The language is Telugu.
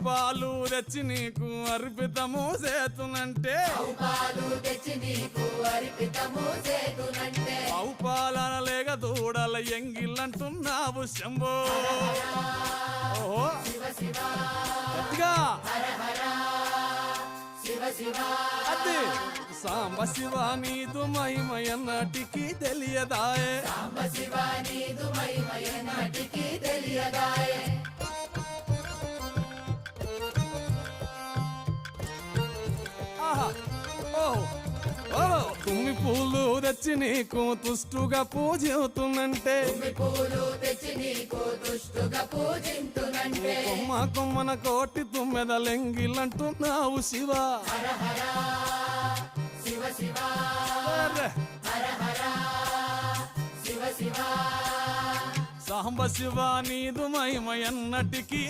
పాలు తెచ్చి నీకు అర్పితము చేతునంటే ఆవు పాలన లేక దూడల ఎంగిల్లంటున్నావు శంభో ఓహో గట్టిగా అదే సాంబ శివ నీదు మహిమయన్నటికి తెలియదాయే తుమ్మి పూలు తెచ్చి నీకు తుష్టుగా పూజిస్తున్నంటే కొమ్మ కొమ్మన కోటి తుమ్మెదలెంగిలంటున్నావు శివ సాంబ శివ నీదు మహిమయన్నటికి